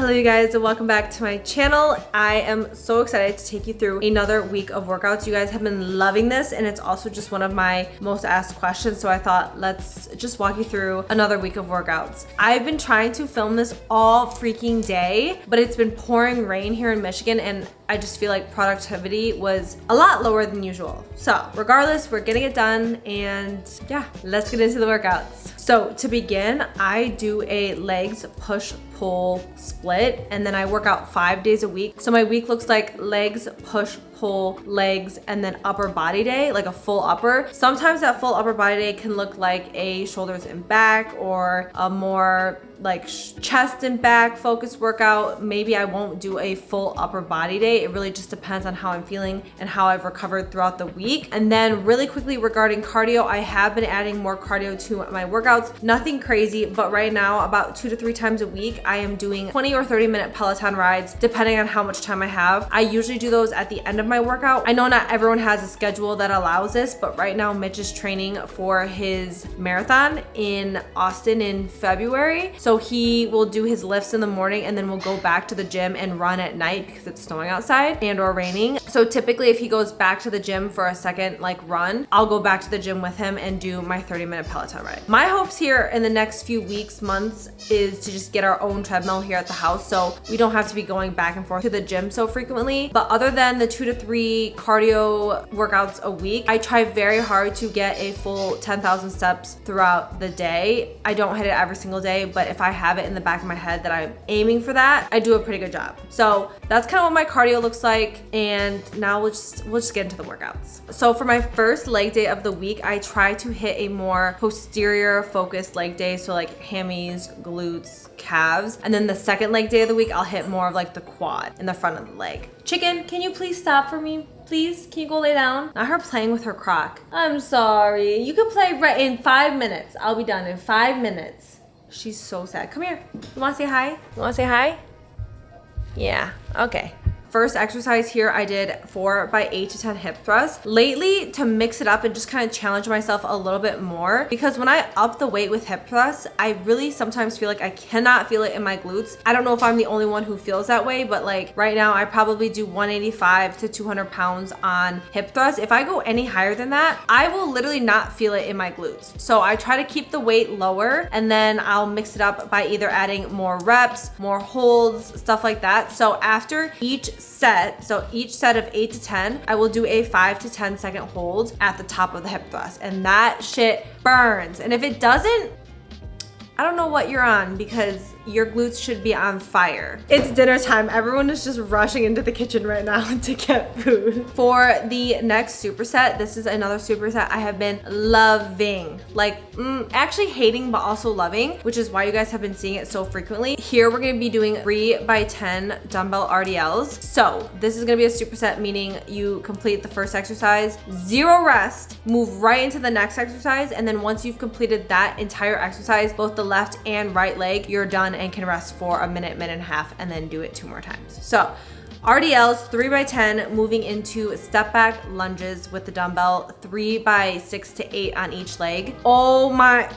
Hello you guys, and welcome back to my channel. I am so excited to take you through another week of workouts. You guys have been loving this, and it's also just one of my most asked questions, so I thought let's just walk you through another week of workouts. I've been trying to film this all freaking day, but it's been pouring rain here in Michigan, and I just feel like productivity was a lot lower than usual. So regardless, we're getting it done, and yeah, let's get into the workouts. So to begin, I do a legs push-pull split, and then I work out 5 days a week. So my week looks like legs, push, pull, legs, and then upper body day, like a full upper. Sometimes that full upper body day can look like a shoulders and back, or a more like chest and back focused workout. Maybe I won't do a full upper body day. It really just depends on how I'm feeling and how I've recovered throughout the week. And then really quickly regarding cardio, I have been adding more cardio to my workouts. Nothing crazy, but right now about 2 to 3 times a week, I am doing 20 or 30-minute Peloton rides, depending on how much time I have. I usually do those at the end of my workout. I know not everyone has a schedule that allows this, but right now Mitch is training for his marathon in Austin in February. So he will do his lifts in the morning, and then we'll go back to the gym and run at night because it's snowing outside and or raining. So typically if he goes back to the gym for a second like run, I'll go back to the gym with him and do my 30-minute Peloton ride. My hopes here in the next few weeks, months, is to just get our own treadmill here at the house so we don't have to be going back and forth to the gym so frequently. But other than the 2 to 3 cardio workouts a week, I try very hard to get a full 10,000 steps throughout the day. I don't hit it every single day, but if I have it in the back of my head that I'm aiming for that, I do a pretty good job. So that's kind of what my cardio looks like, and now we'll just get into the workouts. So for my first leg day of the week, I try to hit a more posterior focused leg day, so like hammies, glutes, calves. And then the second leg day of the week, I'll hit more of like the quad in the front of the leg. Chicken, can you please stop for me? Please, can you go lay down? Not her playing with her crock. I'm sorry. You can play right in 5 minutes. I'll be done in 5 minutes. She's so sad. Come here. You wanna say hi? You wanna say hi? Yeah, okay. First exercise here, I did 4 by 8 to 10 hip thrusts. Lately, to mix it up and just kind of challenge myself a little bit more, because when I up the weight with hip thrusts, I really sometimes feel like I cannot feel it in my glutes. I don't know if I'm the only one who feels that way, but like right now I probably do 185 to 200 pounds on hip thrusts. If I go any higher than that, I will literally not feel it in my glutes. So I try to keep the weight lower, and then I'll mix it up by either adding more reps, more holds, stuff like that. So after each set, so each set of 8 to 10, I will do a 5 to 10 second hold at the top of the hip thrust, and that shit burns. And if it doesn't, I don't know what you're on, because your glutes should be on fire. It's dinner time. Everyone is just rushing into the kitchen right now to get food. For the next superset, this is another superset I have been loving. Like, actually hating, but also loving, which is why you guys have been seeing it so frequently. Here, we're gonna be doing 3 by 10 dumbbell RDLs. So this is gonna be a superset, meaning you complete the first exercise, 0 rest, move right into the next exercise, and then once you've completed that entire exercise, both the left and right leg, you're done and can rest for a minute, minute and a half, and then do it 2 more times. So RDLs, 3 by 10, moving into step back lunges with the dumbbell, 3 by 6 to 8 on each leg. Oh my,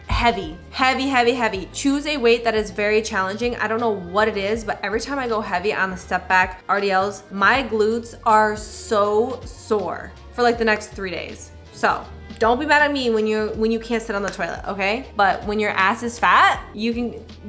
heavy, heavy, heavy, heavy. Choose a weight that is very challenging. I don't know what it is, but every time I go heavy on the step back RDLs, my glutes are so sore for like the next 3 days. So don't be mad at me when you can't sit on the toilet, okay? But when your ass is fat,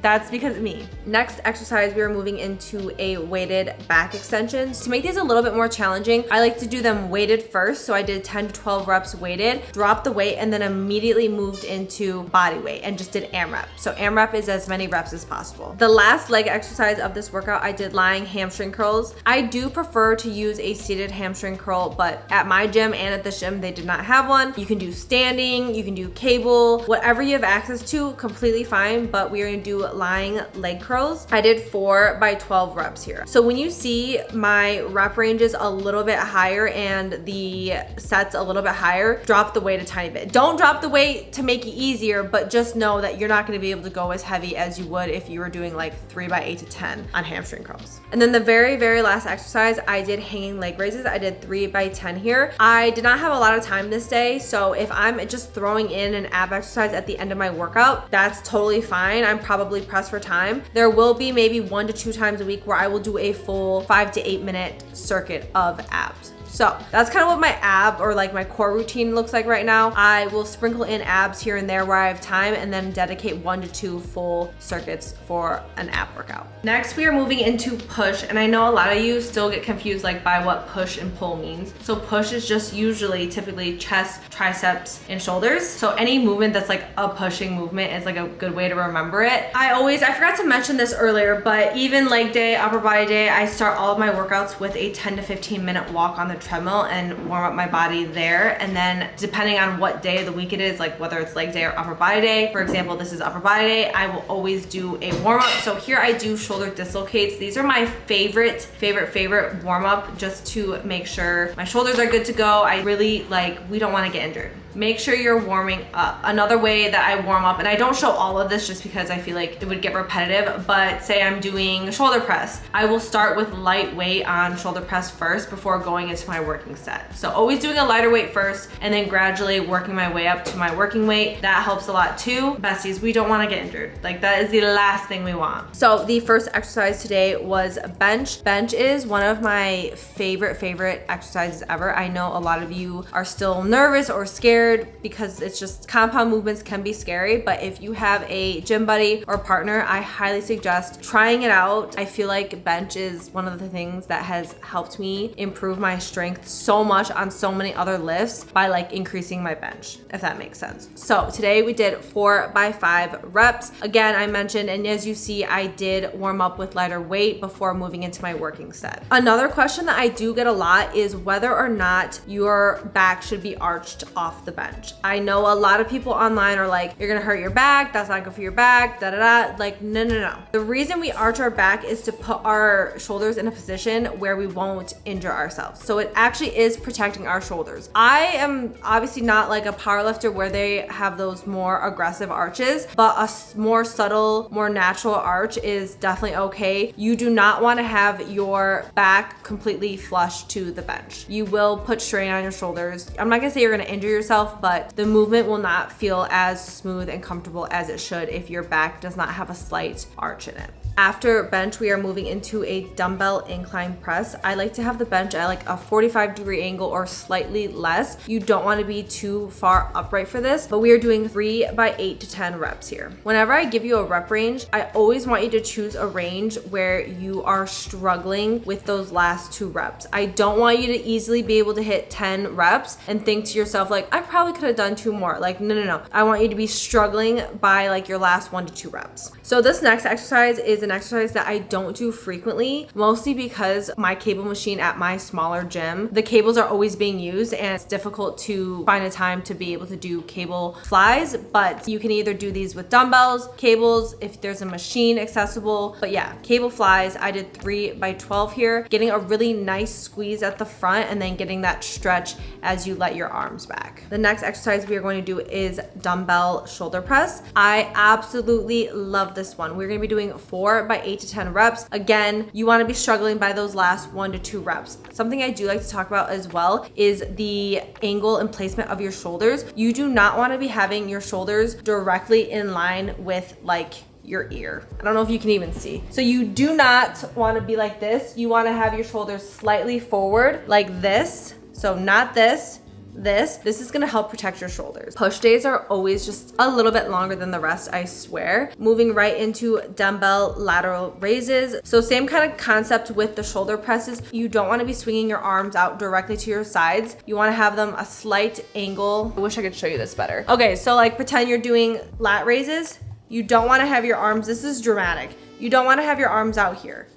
that's because of me. Next exercise, we are moving into a weighted back extensions. To make these a little bit more challenging, I like to do them weighted first. So I did 10 to 12 reps weighted, dropped the weight, and then immediately moved into body weight and just did AMRAP. So AMRAP is as many reps as possible. The last leg exercise of this workout, I did lying hamstring curls. I do prefer to use a seated hamstring curl, but at my gym and at this gym, they did not have one. You can do standing, you can do cable, whatever you have access to, completely fine, but we are gonna do lying leg curls. I did 4 by 12 reps here. So when you see my rep ranges a little bit higher and the sets a little bit higher, drop the weight a tiny bit. Don't drop the weight to make it easier, but just know that you're not gonna be able to go as heavy as you would if you were doing like 3 by 8 to 10 on hamstring curls. And then the very, very last exercise, I did hanging leg raises. I did 3 by 10 here. I did not have a lot of time this day, so So if I'm just throwing in an ab exercise at the end of my workout, that's totally fine. I'm probably pressed for time. There will be maybe 1 to 2 times a week where I will do a full 5 to 8 minute circuit of abs. So that's kind of what my ab or like my core routine looks like right now. I will sprinkle in abs here and there where I have time and then dedicate 1 to 2 full circuits for an ab workout. Next, we are moving into push. And I know a lot of you still get confused like by what push and pull means. So push is just typically chest, triceps, and shoulders. So any movement that's like a pushing movement is like a good way to remember it. I forgot to mention this earlier, but even leg day, upper body day, I start all of my workouts with a 10 to 15 minute walk on the treadmill and warm up my body there. And then depending on what day of the week it is, like whether it's leg day or upper body day, for example, this is upper body day, I will always do a warm up. So here I do shoulder dislocates. These are my favorite warm up just to make sure my shoulders are good to go. I really we don't want to get injured. Make sure you're warming up. Another way that I warm up, and I don't show all of this just because I feel like it would get repetitive, but say I'm doing shoulder press, I will start with light weight on shoulder press first before going into my working set. So always doing a lighter weight first and then gradually working my way up to my working weight. That helps a lot too. Besties, we don't want to get injured. Like that is the last thing we want. So the first exercise today was bench. Bench is one of my favorite exercises ever. I know a lot of you are still nervous or scared because it's just compound movements can be scary, but if you have a gym buddy or partner, I highly suggest trying it out. I feel like bench is one of the things that has helped me improve my strength so much on so many other lifts by like increasing my bench, if that makes sense. So today we did 4 by 5 reps. Again, I mentioned, and as you see, I did warm up with lighter weight before moving into my working set. Another question that I do get a lot is whether or not your back should be arched off the bench. I know a lot of people online are like, you're gonna hurt your back, that's not good for your back, Like, no. The reason we arch our back is to put our shoulders in a position where we won't injure ourselves. So it actually is protecting our shoulders. I am obviously not like a power lifter where they have those more aggressive arches, but a more subtle, more natural arch is definitely okay. You do not want to have your back completely flush to the bench. You will put strain on your shoulders. I'm not gonna say you're gonna injure yourself, but the movement will not feel as smooth and comfortable as it should if your back does not have a slight arch in it. After bench, we are moving into a dumbbell incline press. I like to have the bench at like a 45-degree angle or slightly less. You don't want to be too far upright for this, but we are doing 3 by 8 to 10 reps here. Whenever I give you a rep range, I always want you to choose a range where you are struggling with those last 2 reps. I don't want you to easily be able to hit 10 reps and think to yourself like, I probably could have done 2 more. Like, no. I want you to be struggling by like your last 1 to 2 reps. So this next exercise is an exercise that I don't do frequently, mostly because my cable machine at my smaller gym, the cables are always being used and it's difficult to find a time to be able to do cable flies, but you can either do these with dumbbells, cables, if there's a machine accessible. But yeah, cable flies, I did 3 by 12 here, getting a really nice squeeze at the front and then getting that stretch as you let your arms back. The next exercise we are going to do is dumbbell shoulder press. I absolutely love this one. We're going to be doing 4 by 8 to 10 reps. Again, you want to be struggling by those last 1 to 2 reps. Something I do like to talk about as well is the angle and placement of your shoulders. You do not want to be having your shoulders directly in line with like your ear. I don't know if you can even see. So you do not want to be like this. You want to have your shoulders slightly forward like this. So not this. This is gonna help protect your shoulders. Push days are always just a little bit longer than the rest, I swear. Moving right into dumbbell lateral raises. So same kind of concept with the shoulder presses. You don't wanna be swinging your arms out directly to your sides. You wanna have them a slight angle. I wish I could show you this better. Okay, so like pretend you're doing lat raises. You don't wanna have your arms, this is dramatic. You don't wanna have your arms out here.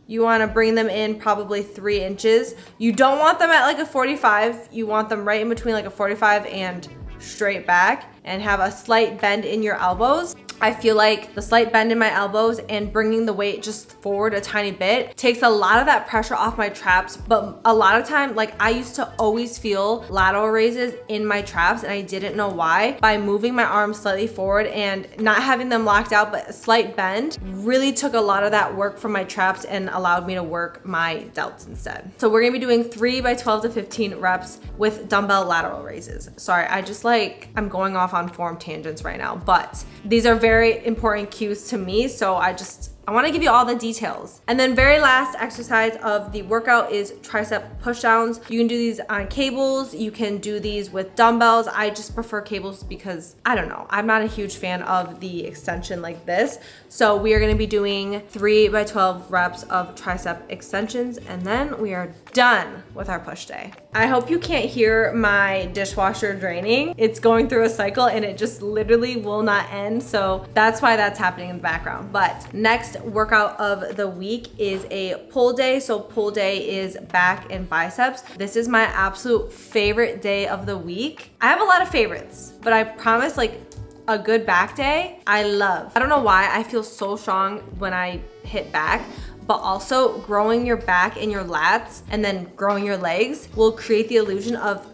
You want to bring them in probably 3 inches. You don't want them at like a 45. You want them right in between like a 45 and straight back, and have a slight bend in your elbows. I feel like the slight bend in my elbows and bringing the weight just forward a tiny bit takes a lot of that pressure off my traps. But a lot of time, like I used to always feel lateral raises in my traps and I didn't know why. By moving my arms slightly forward and not having them locked out, but a slight bend really took a lot of that work from my traps and allowed me to work my delts instead. So we're gonna be doing 3 by 12 to 15 reps with dumbbell lateral raises. Sorry, I'm going off on form tangents right now, but these are very important cues to me. So I want to give you all the details. And then very last exercise of the workout is tricep pushdowns. You can do these on cables. You can do these with dumbbells. I just prefer cables because I don't know, I'm not a huge fan of the extension like this. So we are going to be doing 3 by 12 reps of tricep extensions, and then we are done with our push day. I hope you can't hear my dishwasher draining. It's going through a cycle and it just literally will not end. So that's why that's happening in the background. But next workout of the week is a pull day. So pull day is back and biceps. This is my absolute favorite day of the week. I have a lot of favorites, but I promise like a good back day, I love. I don't know why I feel so strong when I hit back, but also growing your back and your lats and then growing your legs will create the illusion of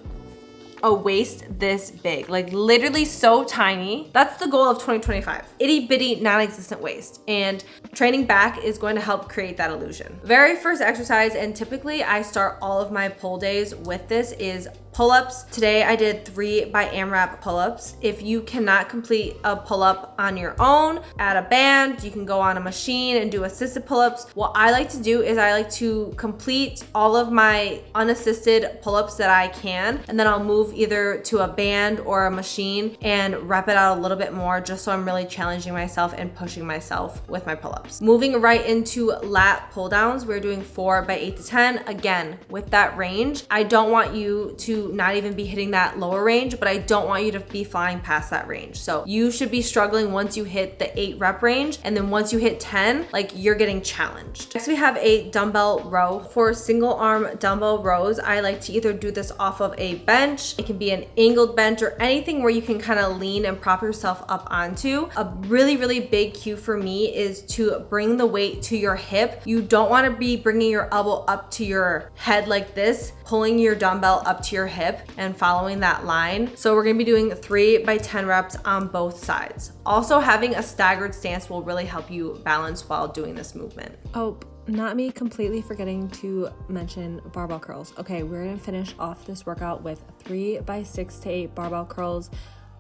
a waist this big, like literally so tiny. That's the goal of 2025. Itty bitty non-existent waist, and training back is going to help create that illusion. Very first exercise, and typically I start all of my pull days with this, is pull-ups. Today I did 3 by AMRAP pull-ups. If you cannot complete a pull-up on your own, add a band, you can go on a machine and do assisted pull-ups. What I like to do is I like to complete all of my unassisted pull-ups that I can, and then I'll move either to a band or a machine and rep it out a little bit more, just so I'm really challenging myself and pushing myself with my pull-ups. Moving right into lat pull-downs, we're doing 4 by 8 to 10. Again, with that range, I don't want you to not even be hitting that lower range, but I don't want you to be flying past that range. So you should be struggling once you hit the 8 rep range, and then once you hit 10, like you're getting challenged. Next we have a dumbbell row. For single arm dumbbell rows, I like to either do this off of a bench, it can be an angled bench, or anything where you can kind of lean and prop yourself up onto. A really, really big cue for me is to bring the weight to your hip. You don't want to be bringing your elbow up to your head like this, pulling your dumbbell up to your hip and following that line. So we're gonna be doing 3 by 10 reps on both sides. Also, having a staggered stance will really help you balance while doing this movement. Oh, not me completely forgetting to mention barbell curls. Okay, we're gonna finish off this workout with 3 by 6 to 8 barbell curls,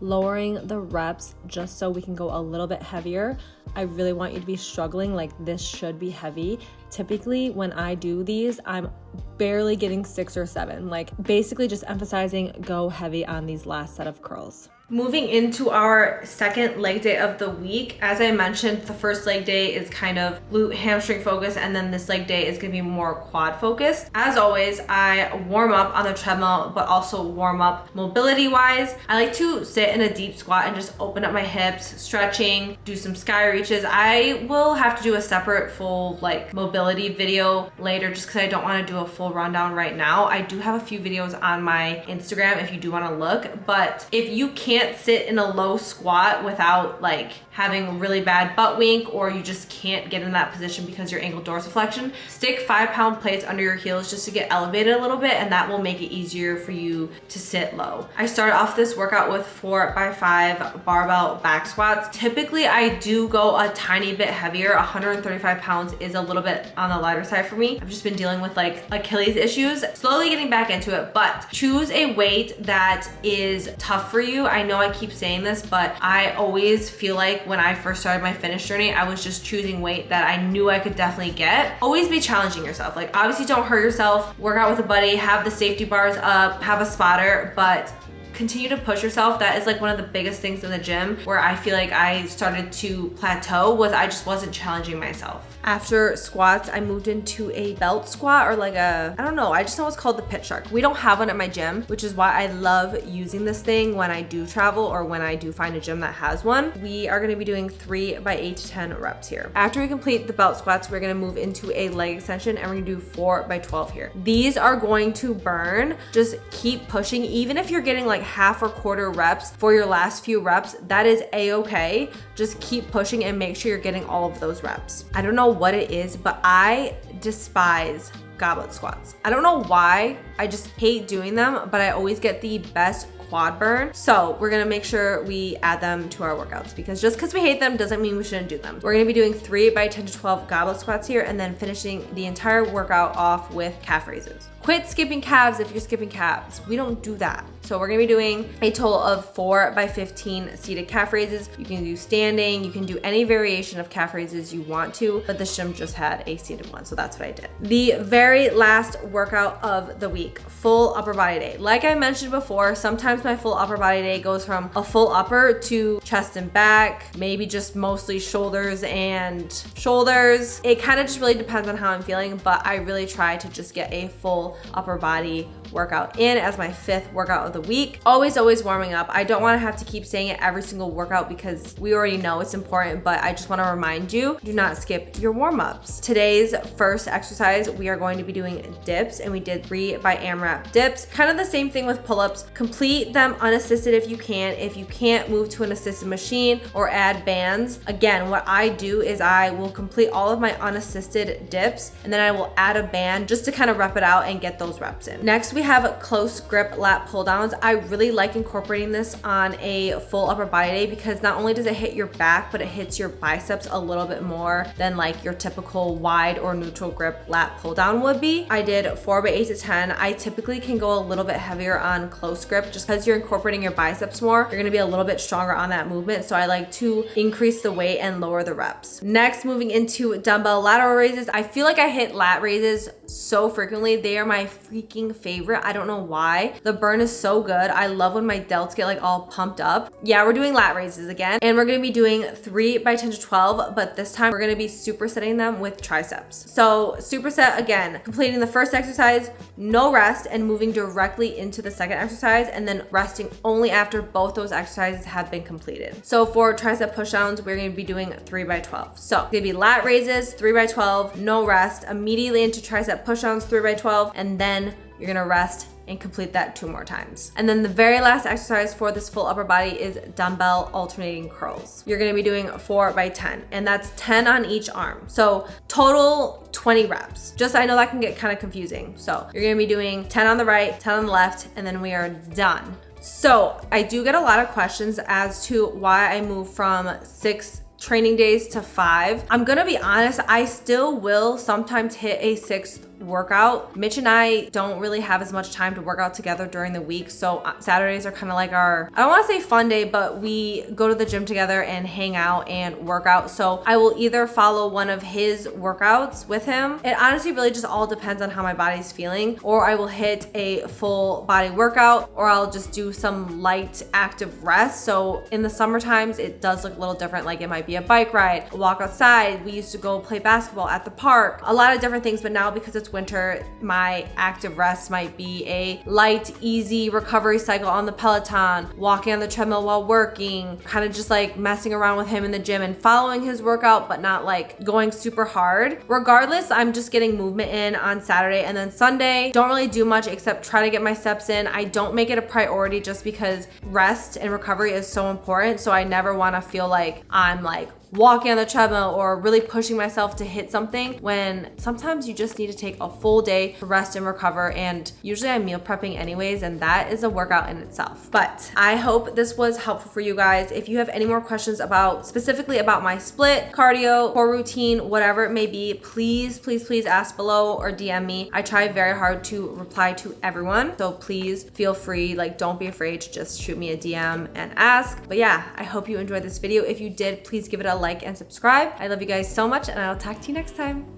lowering the reps just so we can go a little bit heavier. I really want you to be struggling, like this should be heavy. Typically when I do these, I'm barely getting 6 or 7, like basically just emphasizing go heavy on these last set of curls. Moving into our second leg day of the week, as I mentioned, the first leg day is kind of glute hamstring focused, and then this leg day is gonna be more quad focused. As always, I warm up on the treadmill, but also warm up mobility wise. I like to sit in a deep squat and just open up my hips, stretching, do some sky reaches. I will have to do a separate full like mobility video later just because I don't want to do a full rundown right now. I do have a few videos on my Instagram if you do want to look, but if you can't sit in a low squat without like having really bad butt wink, or you just can't get in that position because your ankle dorsiflexion, stick 5-pound plates under your heels just to get elevated a little bit, and that will make it easier for you to sit low. I started off this workout with 4 by 5 barbell back squats. Typically I do go a tiny bit heavier. 135 pounds is a little bit on the lighter side for me. I've just been dealing with like Achilles issues, slowly getting back into it, but choose a weight that is tough for you. I know I keep saying this, but I always feel like when I first started my fitness journey, I was just choosing weight that I knew I could definitely get. Always be challenging yourself. Like obviously don't hurt yourself, work out with a buddy, have the safety bars up, have a spotter, but continue to push yourself. That is like one of the biggest things in the gym where I feel like I started to plateau, was I just wasn't challenging myself. After squats, I moved into a belt squat, or like a, I don't know, I just know it's called the pit shark. We don't have one at my gym, which is why I love using this thing when I do travel or when I do find a gym that has one. We are gonna be doing 3 by 8 to 10 reps here. After we complete the belt squats, we're gonna move into a leg extension and we're gonna do 4 by 12 here. These are going to burn. Just keep pushing. Even if you're getting like half or quarter reps for your last few reps, that is a-okay. Just keep pushing and make sure you're getting all of those reps. I don't know what it is, but I despise goblet squats. I don't know why. I just hate doing them, but I always get the best quad burn. So we're gonna make sure we add them to our workouts, because just because we hate them doesn't mean we shouldn't do them. We're gonna be doing 3 by 10 to 12 goblet squats here, and then finishing the entire workout off with calf raises. Quit skipping calves if you're skipping calves. We don't do that. So we're gonna be doing a total of 4 by 15 seated calf raises. You can do standing, you can do any variation of calf raises you want to, but the gym just had a seated one, so that's what I did. The very last workout of the week, full upper body day. Like I mentioned before, sometimes my full upper body day goes from a full upper to chest and back, maybe just mostly shoulders and shoulders. It kind of just really depends on how I'm feeling, but I really try to just get a full upper body workout in as my 5th workout of the week. Always warming up. I don't want to have to keep saying it every single workout because we already know it's important, but I just want to remind you, do not skip your warm-ups. Today's first exercise, we are going to be doing dips, and we did 3 by AMRAP dips. Kind of the same thing with pull-ups. Complete them unassisted if you can. If you can't, move to an assisted machine or add bands. Again, what I do is I will complete all of my unassisted dips, and then I will add a band just to kind of rep it out and get those reps in. Next, we have close grip lat pull downs. I really like incorporating this on a full upper body day because not only does it hit your back, but it hits your biceps a little bit more than like your typical wide or neutral grip lat pull down would be. I did 4 by 8 to 10. I typically can go a little bit heavier on close grip just because you're incorporating your biceps more. You're gonna be a little bit stronger on that movement. So I like to increase the weight and lower the reps. Next, moving into dumbbell lateral raises. I feel like I hit lat raises so frequently. They are my freaking favorite. I don't know why. The burn is so good. I love when my delts get like all pumped up. Yeah, we're doing lat raises again, and we're gonna be doing 3 by 10 to 12, but this time we're gonna be supersetting them with triceps. So superset again, completing the first exercise, no rest, and moving directly into the second exercise, and then resting only after both those exercises have been completed. So for tricep pushdowns, we're gonna be doing 3 by 12. So it's gonna be lat raises, 3 by 12, no rest, immediately into tricep pushdowns, 3 by 12, and then you're gonna rest and complete that 2 more times. And then the very last exercise for this full upper body is dumbbell alternating curls. You're gonna be doing 4 by 10, and that's 10 on each arm. So total 20 reps. Just, I know that can get kind of confusing. So you're gonna be doing 10 on the right, 10 on the left, and then we are done. So I do get a lot of questions as to why I moved from 6 training days to 5. I'm gonna be honest, I still will sometimes hit a 6th workout. Mitch and I don't really have as much time to work out together during the week, so Saturdays are kind of like our, I don't want to say fun day, but we go to the gym together and hang out and work out. So I will either follow one of his workouts with him. It honestly really just all depends on how my body's feeling, or I will hit a full body workout, or I'll just do some light active rest. So in the summer times, it does look a little different. Like it might be a bike ride, a walk outside. We used to go play basketball at the park, a lot of different things, but now because it's winter, my active rest might be a light, easy recovery cycle on the Peloton, walking on the treadmill while working, kind of just like messing around with him in the gym and following his workout, but not like going super hard. Regardless, I'm just getting movement in on Saturday, and then Sunday, don't really do much except try to get my steps in. I don't make it a priority just because rest and recovery is so important. So I never want to feel like I'm like walking on the treadmill or really pushing myself to hit something, when sometimes you just need to take a full day to rest and recover. And usually I'm meal prepping anyways, and that is a workout in itself. But I hope this was helpful for you guys. If you have any more questions about specifically about my split, cardio, core routine, whatever it may be, please ask below or DM me. I try very hard to reply to everyone, so please feel free, like don't be afraid to just shoot me a DM and ask. But yeah, I hope you enjoyed this video. If you did, please give it a like and subscribe. I love you guys so much, and I'll talk to you next time.